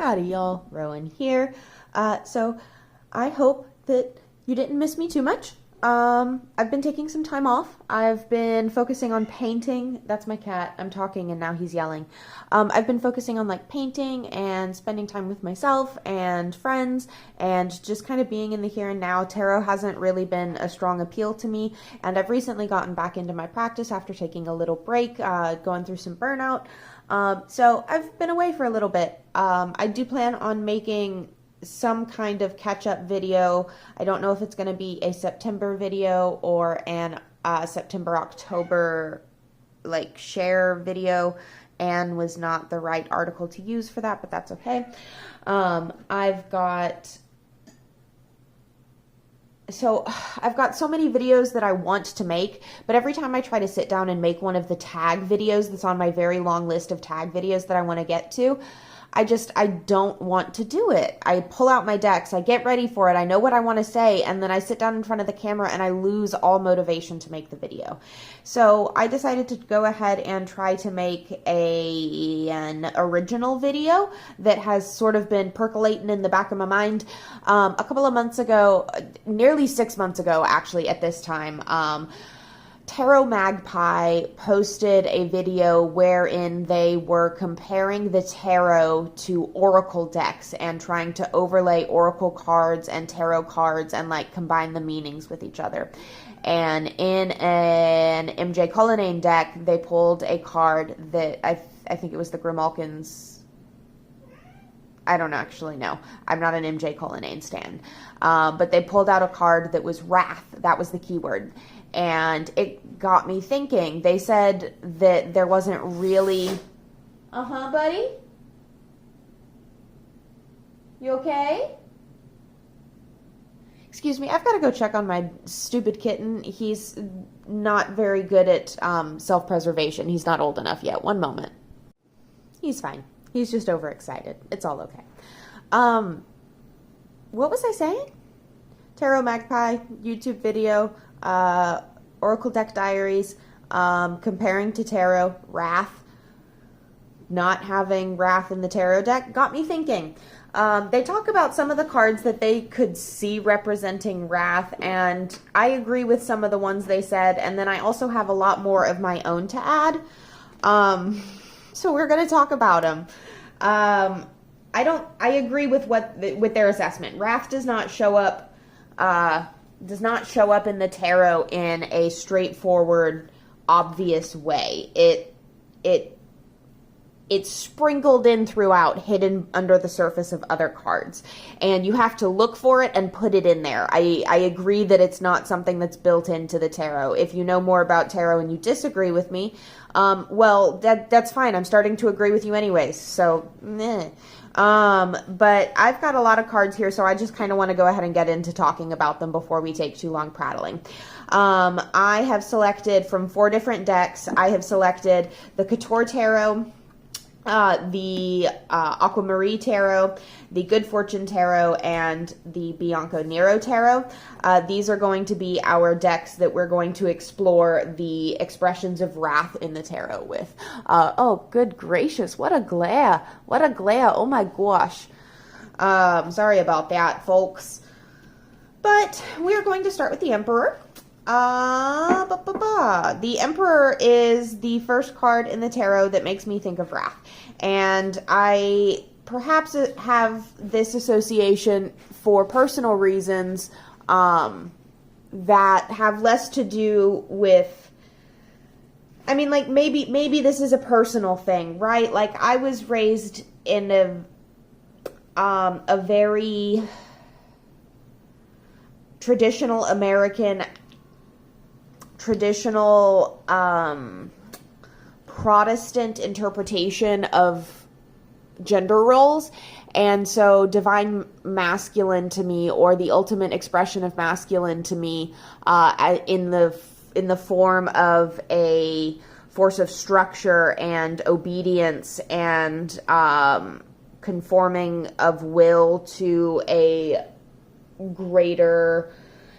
Howdy y'all, Rowan here. So I hope that you didn't miss me too much. I've been taking some time off. I've been focusing on painting. That's my cat. I'm talking and now he's yelling. I've been focusing on like painting and spending time with myself and friends and just kind of being in the here and now. Tarot hasn't really been a strong appeal to me, and I've recently gotten back into my practice after taking a little break, going through some burnout. So I've been away for a little bit. I do plan on making some kind of catch-up video. I don't know if it's going to be a September video or an September-October like share video. Anne was not the right article to use for that, but that's okay. I've got so many videos that I want to make, but every time I try to sit down and make one of the tag videos that's on my very long list of tag videos that I want to get to, I don't want to do it. I pull out my decks, I get ready for it, I know what I want to say, and then I sit down in front of the camera and I lose all motivation to make the video. So I decided to go ahead and try to make an original video that has sort of been percolating in the back of my mind. A couple of months ago, nearly 6 months ago actually at this time, Tarot Magpie posted a video wherein they were comparing the tarot to oracle decks and trying to overlay oracle cards and tarot cards and like combine the meanings with each other. And in an MJ Cullinane deck, they pulled a card that I think it was the Grimalkins. I don't actually know. I'm not an MJ Cullinane stan. But they pulled out a card that was wrath. That was the keyword. And it got me thinking. They said that there wasn't really... buddy? You okay? Excuse me, I've got to go check on my stupid kitten. He's not very good at self-preservation. He's not old enough yet. One moment. He's fine. He's just overexcited. It's all okay. What was I saying? Tarot Magpie, YouTube video, Oracle Deck Diaries, comparing to Tarot, Wrath. Not having Wrath in the Tarot deck got me thinking. They talk about some of the cards that they could see representing Wrath, and I agree with some of the ones they said, and then I also have a lot more of my own to add. So we're going to talk about them. I agree with with their assessment. Wrath does not show up in the tarot in a straightforward, obvious way. It's sprinkled in throughout, hidden under the surface of other cards. And you have to look for it and put it in there. I agree that it's not something that's built into the tarot. If you know more about tarot and you disagree with me, well, that's fine. I'm starting to agree with you anyways. So, meh. But I've got a lot of cards here, so I just kind of want to go ahead and get into talking about them before we take too long prattling. I have selected from 4 different decks. I have selected the Couture Tarot, the Aqua Maree Tarot, the Good Fortune Tarot, and the Bianco Nero Tarot. These are going to be our decks that we're going to explore the expressions of wrath in the tarot with. Oh, good gracious, what a glare. What a glare, oh my gosh. Sorry about that, folks. But we're going to start with the Emperor. The Emperor is the first card in the tarot that makes me think of wrath. And I perhaps have this association for personal reasons that have less to do with, I mean, like, maybe this is a personal thing, right? Like, I was raised in a very traditional American, traditional Protestant interpretation of gender roles, and so divine masculine to me, or the ultimate expression of masculine to me, in the form of a force of structure and obedience and conforming of will to a greater,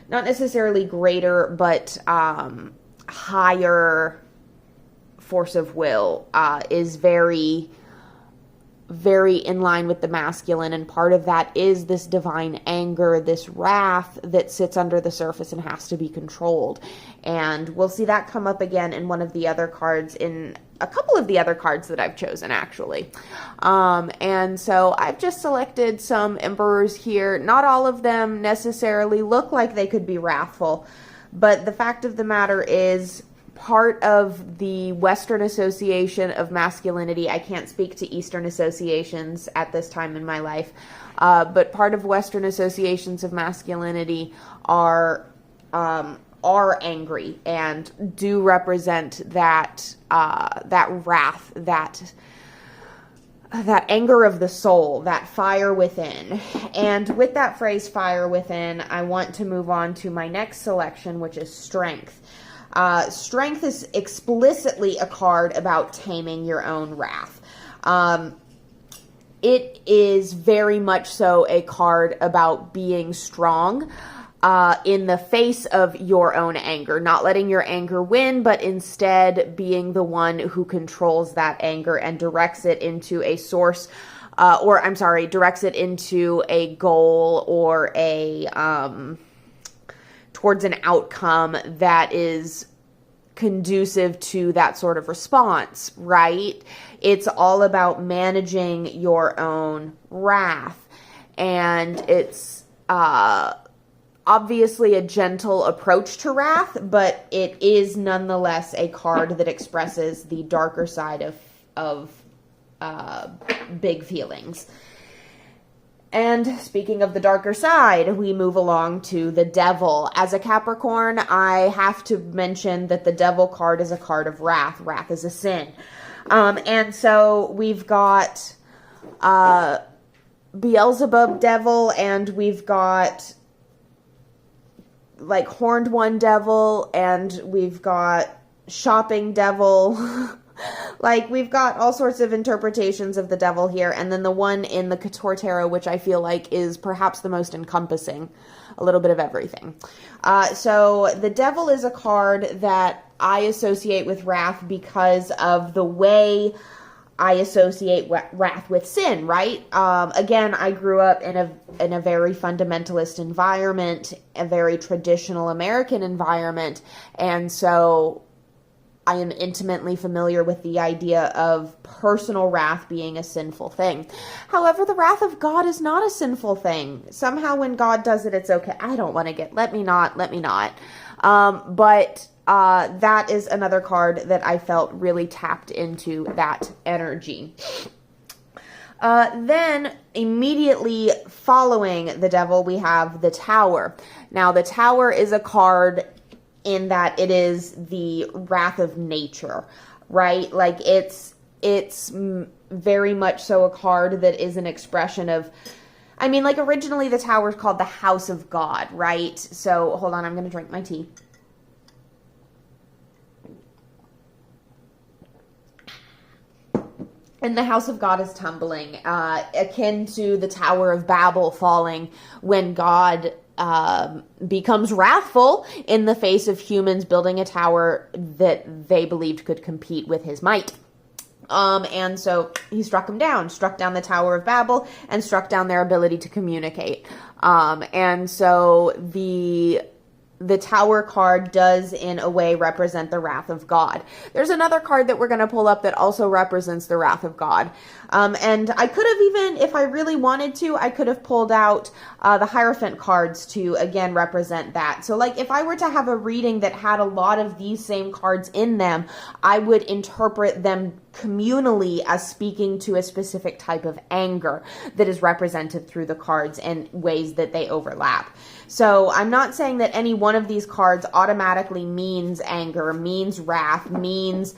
not necessarily greater, but higher force of will, is very very in line with the masculine, and part of that is this divine anger, this wrath that sits under the surface and has to be controlled. And we'll see that come up again in one of the other cards, in a couple of the other cards that I've chosen, actually. And so I've just selected some emperors here. Not all of them necessarily look like they could be wrathful, but the fact of the matter is, part of the Western association of masculinity, I can't speak to Eastern associations at this time in my life, but part of Western associations of masculinity are angry and do represent that wrath, that anger of the soul, that fire within. And with that phrase, fire within, I want to move on to my next selection, which is strength. Strength is explicitly a card about taming your own wrath. It is very much so a card about being strong in the face of your own anger, not letting your anger win, but instead being the one who controls that anger and directs it into a source, directs it into a goal or towards an outcome that is conducive to that sort of response, right? It's all about managing your own wrath, and it's obviously a gentle approach to wrath, but it is nonetheless a card that expresses the darker side of big feelings. And speaking of the darker side, we move along to the Devil. As a Capricorn, I have to mention that the Devil card is a card of wrath. Wrath is a sin. And so we've got Beelzebub Devil, and we've got like Horned One Devil, and we've got Shopping Devil. Like, we've got all sorts of interpretations of the devil here, and then the one in the Couture Tarot, which I feel like is perhaps the most encompassing, a little bit of everything. So the devil is a card that I associate with wrath because of the way I associate wrath with sin, right? Again, I grew up in a very fundamentalist environment, a very traditional American environment, and so I am intimately familiar with the idea of personal wrath being a sinful thing. However, the wrath of God is not a sinful thing. Somehow when God does it, it's okay. I don't want to let me not. But that is another card that I felt really tapped into that energy. Then immediately following the devil, we have the Tower. Now, the Tower is a card in that it is the wrath of nature, right? Like, it's very much so a card that is an expression of, I mean, like, originally the Tower is called the House of God, right? So, hold on, I'm going to drink my tea. And the House of God is tumbling, akin to the Tower of Babel falling when God becomes wrathful in the face of humans building a tower that they believed could compete with his might. And so he struck down the Tower of Babel, and struck down their ability to communicate. And so the Tower card does in a way represent the wrath of God. There's another card that we're going to pull up that also represents the wrath of God. And I could have even, if I really wanted to, I could have pulled out the Hierophant cards to again represent that. So like if I were to have a reading that had a lot of these same cards in them, I would interpret them communally as speaking to a specific type of anger that is represented through the cards and ways that they overlap. So I'm not saying that any one of these cards automatically means anger, means wrath, means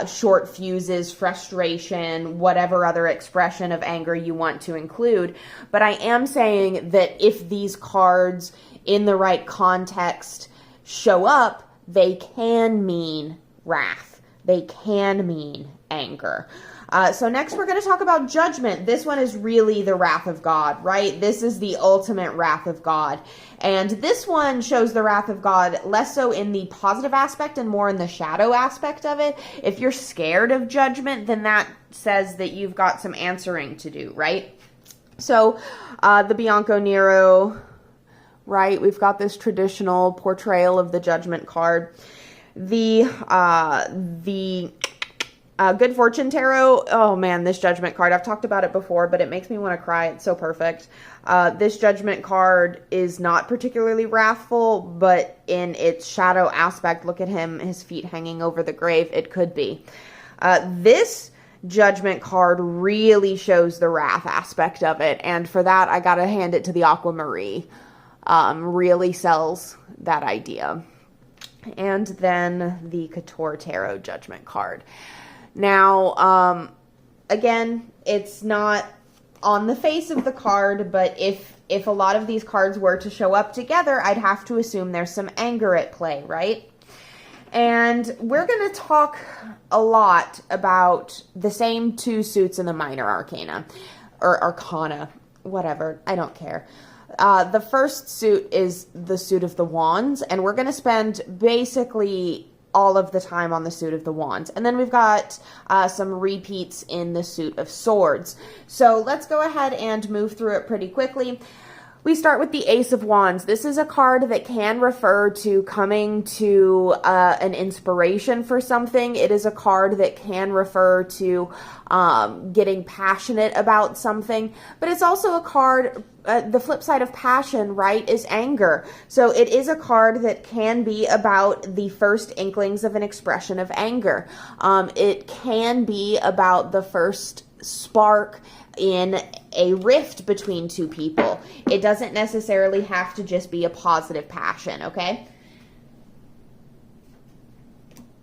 short fuses, frustration, whatever other expression of anger you want to include. But I am saying that if these cards in the right context show up, they can mean wrath. They can mean anger. So next we're going to talk about Judgment. This one is really the wrath of God, right? This is the ultimate wrath of God. And this one shows the wrath of God less so in the positive aspect and more in the shadow aspect of it. If you're scared of Judgment, then that says that you've got some answering to do, right? So the Bianco Nero, right? We've got this traditional portrayal of the Judgment card. The Good Fortune Tarot, oh man, this Judgment card, I've talked about it before, but it makes me want to cry. It's so perfect. This Judgment card is not particularly wrathful, but in its shadow aspect, look at him, his feet hanging over the grave, it could be. This Judgment card really shows the wrath aspect of it, and for that, I gotta hand it to the Aqua Maree. Really sells that idea. And then the Couture Tarot Judgment card. Now, again, it's not on the face of the card, but if a lot of these cards were to show up together, I'd have to assume there's some anger at play, right? And we're going to talk a lot about the same two suits in the Minor Arcana, or Arcana, whatever, I don't care. The first suit is the suit of the Wands, and we're going to spend basically all of the time on the suit of the Wands. And then we've got some repeats in the suit of Swords. So let's go ahead and move through it pretty quickly. We start with the Ace of Wands. This is a card that can refer to coming to an inspiration for something. It is a card that can refer to getting passionate about something. But it's also a card, the flip side of passion, right, is anger. So it is a card that can be about the first inklings of an expression of anger. It can be about the first spark in a rift between two people. It doesn't necessarily have to just be a positive passion, okay?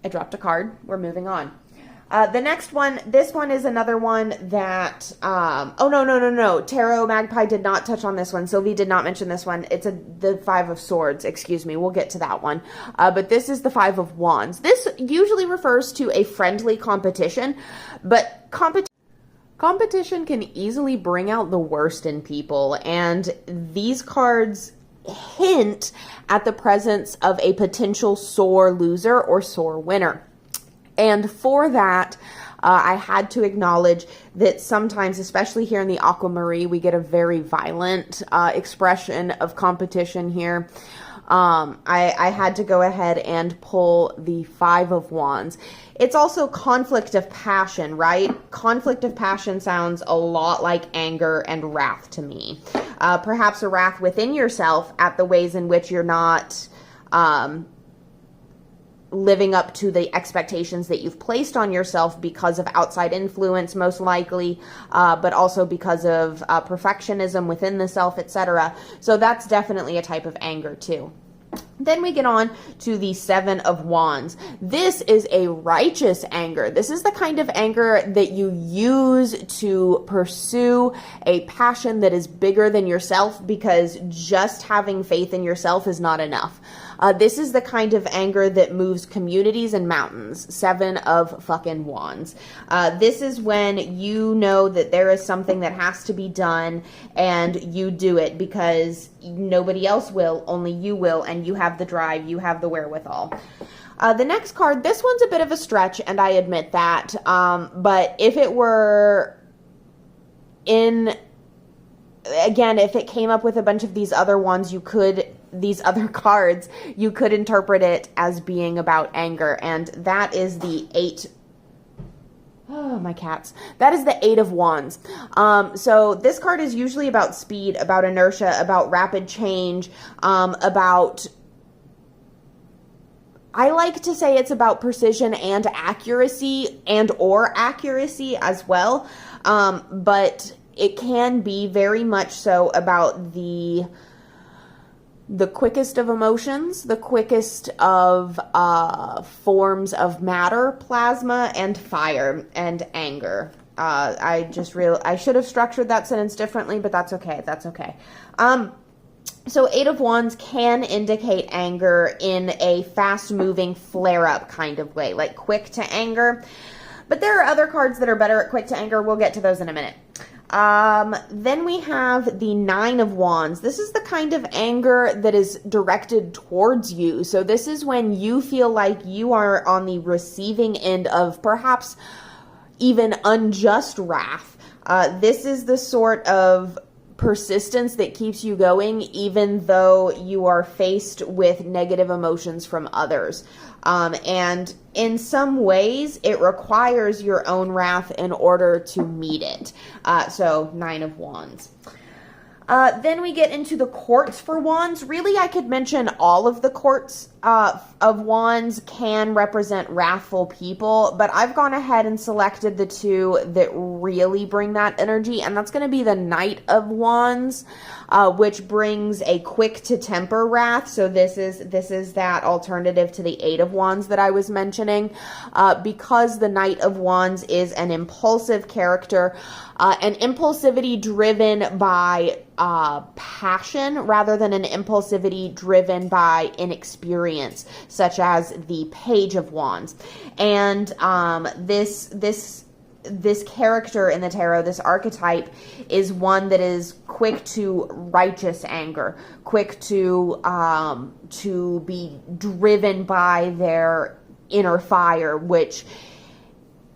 I dropped a card. We're moving on. The next one, this one is another one that, oh, no. Tarot Magpie did not touch on this one. Sylvie did not mention this one. It's the Five of Swords, excuse me. We'll get to that one. But this is the Five of Wands. This usually refers to a friendly competition, but competition can easily bring out the worst in people, and these cards hint at the presence of a potential sore loser or sore winner. And for that, I had to acknowledge that sometimes, especially here in the Aqua Maree, we get a very violent expression of competition here. I had to go ahead and pull the Five of Wands. It's also conflict of passion, right? Conflict of passion sounds a lot like anger and wrath to me. Perhaps a wrath within yourself at the ways in which you're not living up to the expectations that you've placed on yourself because of outside influence, most likely, but also because of perfectionism within the self, etc. So that's definitely a type of anger too. Then we get on to the Seven of Wands. This is a righteous anger. This is the kind of anger that you use to pursue a passion that is bigger than yourself, because just having faith in yourself is not enough. This is the kind of anger that moves communities and mountains. Seven of fucking Wands. This is when you know that there is something that has to be done and you do it because nobody else will, only you will, and you have the drive, you have the wherewithal. The next card, this one's a bit of a stretch, and I admit that, but if it were in, again, if it came up with a bunch of these other ones, these other cards, you could interpret it as being about anger, and that is the my cats. That is the Eight of Wands. So this card is usually about speed, about inertia, about rapid change, about, I like to say it's about precision and accuracy, or accuracy as well. But it can be very much so about the quickest of emotions, the quickest of forms of matter, plasma, and fire, and anger. I should have structured that sentence differently, but that's okay. That's okay. So Eight of Wands can indicate anger in a fast-moving flare-up kind of way, like quick to anger. But there are other cards that are better at quick to anger. We'll get to those in a minute. Then we have the Nine of Wands. This is the kind of anger that is directed towards you. So this is when you feel like you are on the receiving end of perhaps even unjust wrath. This is the sort of persistence that keeps you going even though you are faced with negative emotions from others. And in some ways, it requires your own wrath in order to meet it. So, Nine of Wands. Then we get into the Quartz for Wands. Really, I could mention all of the Quartz of Wands can represent wrathful people, but I've gone ahead and selected the two that really bring that energy, and that's going to be the Knight of Wands, which brings a quick to temper wrath. So this is that alternative to the Eight of Wands that I was mentioning, because the Knight of Wands is an impulsive character, an impulsivity driven by passion rather than an impulsivity driven by inexperience, such as the Page of Wands. And this character in the tarot, this archetype, is one that is quick to righteous anger, quick to be driven by their inner fire, which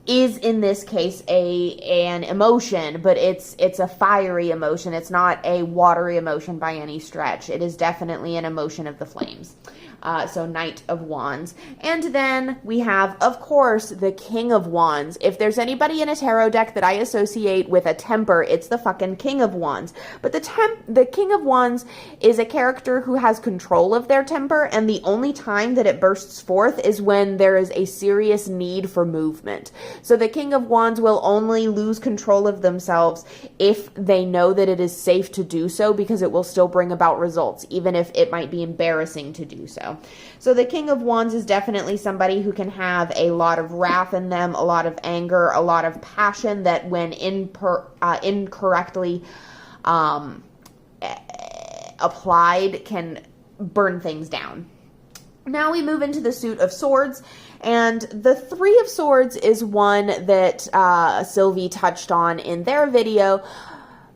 is in this case an emotion, but it's a fiery emotion. It's not a watery emotion by any stretch. It is definitely an emotion of the flames. So Knight of Wands. And then we have, of course, the King of Wands. If there's anybody in a tarot deck that I associate with a temper, it's the fucking King of Wands. But the King of Wands is a character who has control of their temper, and the only time that it bursts forth is when there is a serious need for movement. So the King of Wands will only lose control of themselves if they know that it is safe to do so, because it will still bring about results, even if it might be embarrassing to do so. So the King of Wands is definitely somebody who can have a lot of wrath in them, a lot of anger, a lot of passion that when incorrectly applied can burn things down. Now we move into the Suit of Swords, and the Three of Swords is one that Sylvie touched on in their video,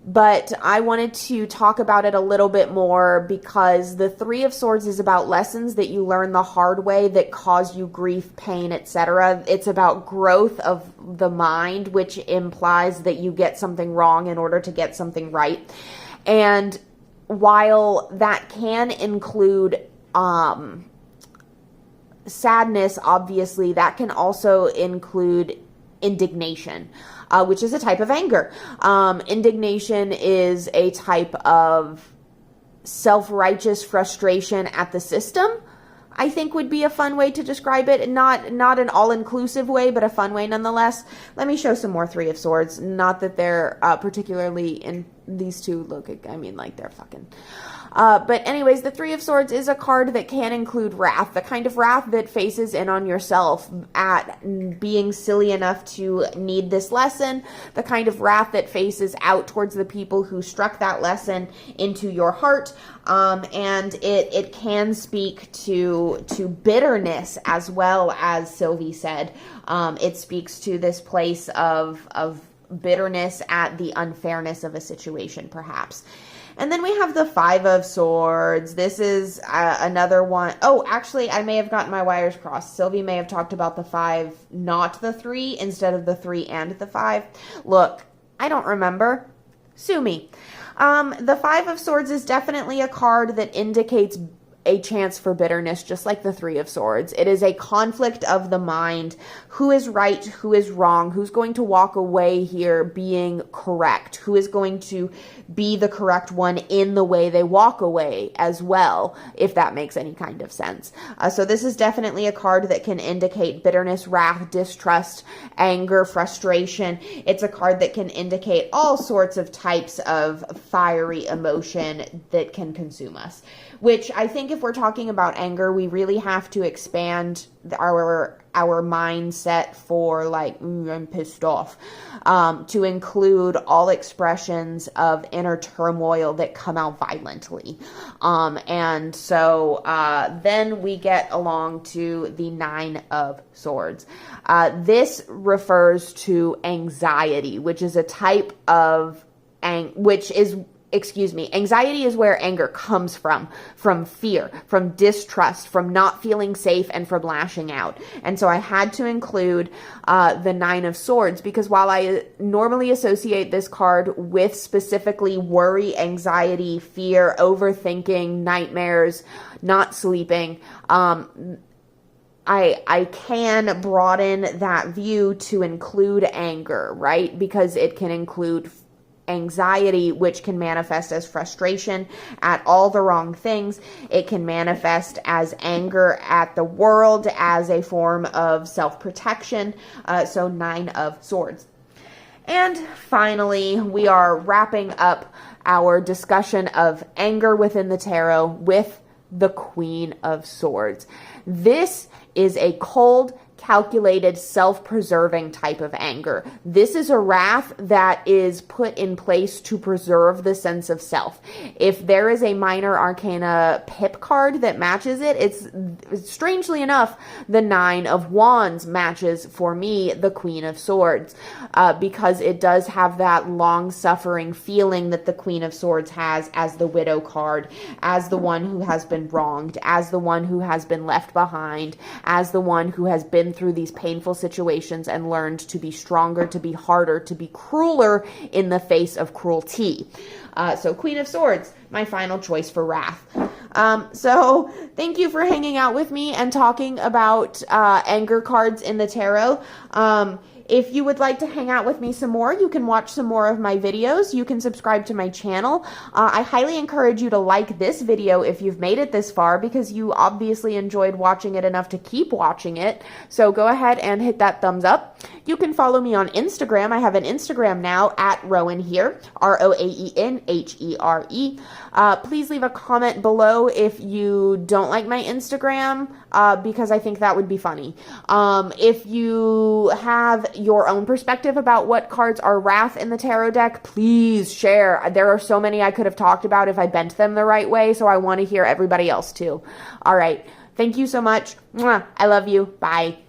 but I wanted to talk about it a little bit more because the Three of Swords is about lessons that you learn the hard way that cause you grief, pain, etc. It's about growth of the mind, which implies that you get something wrong in order to get something right. And while that can include sadness, obviously, that can also include indignation, which is a type of anger. Indignation is a type of self-righteous frustration at the system, I think would be a fun way to describe it. Not an all-inclusive way, but a fun way nonetheless. Let me show some more Three of Swords. Not that they're particularly in these two. Look, I mean, like, they're fucking... But anyways, the Three of Swords is a card that can include wrath, the kind of wrath that faces in on yourself at being silly enough to need this lesson, the kind of wrath that faces out towards the people who struck that lesson into your heart, and it can speak to bitterness as well, as Sylvie said. It speaks to this place of bitterness at the unfairness of a situation, perhaps. And then we have the Five of Swords. This is another one. Oh, actually, I may have gotten my wires crossed. Sylvie may have talked about the 5, not the 3, instead of the 3 and the 5. Look, I don't remember. Sue me. The Five of Swords is definitely a card that indicates a chance for bitterness, just like the Three of Swords. It is a conflict of the mind. Who is right? Who is wrong? Who's going to walk away here being correct? Who is going to be the correct one in the way they walk away as well, if that makes any kind of sense. So this is definitely a card that can indicate bitterness, wrath, distrust, anger, frustration. It's a card that can indicate all sorts of types of fiery emotion that can consume us. Which I think if we're talking about anger, we really have to expand our our mindset for like, I'm pissed off, to include all expressions of inner turmoil that come out violently. And so then we get along to the Nine of Swords. This refers to anxiety, which is a type of anxiety is where anger comes from fear, from distrust, from not feeling safe, and from lashing out. And so I had to include the Nine of Swords, because while I normally associate this card with specifically worry, anxiety, fear, overthinking, nightmares, not sleeping, I can broaden that view to include anger, right? Because it can include anxiety, which can manifest as frustration at all the wrong things. It can manifest as anger at the world, as a form of self-protection. So Nine of Swords. And finally, we are wrapping up our discussion of anger within the tarot with the Queen of Swords. This is a cold, calculated, self-preserving type of anger. This is a wrath that is put in place to preserve the sense of self. If there is a minor arcana pip card that matches it, it's strangely enough, the Nine of Wands matches for me the Queen of Swords, because it does have that long-suffering feeling that the Queen of Swords has as the Widow card, as the one who has been wronged, as the one who has been left behind, as the one who has been through these painful situations and learned to be stronger, to be harder, to be crueler in the face of cruelty. So Queen of Swords, my final choice for wrath. So thank you for hanging out with me and talking about anger cards in the tarot. If you would like to hang out with me some more, you can watch some more of my videos. You can subscribe to my channel. I highly encourage you to like this video if you've made it this far, because you obviously enjoyed watching it enough to keep watching it. So go ahead and hit that thumbs up. You can follow me on Instagram. I have an Instagram now at Rowan Here, ROAENHERE. Please leave a comment below if you don't like my Instagram, because I think that would be funny. If you have your own perspective about what cards are wrath in the tarot deck, please share. There are so many I could have talked about if I bent them the right way, so I want to hear everybody else too. All right. Thank you so much. Mwah. I love you. Bye.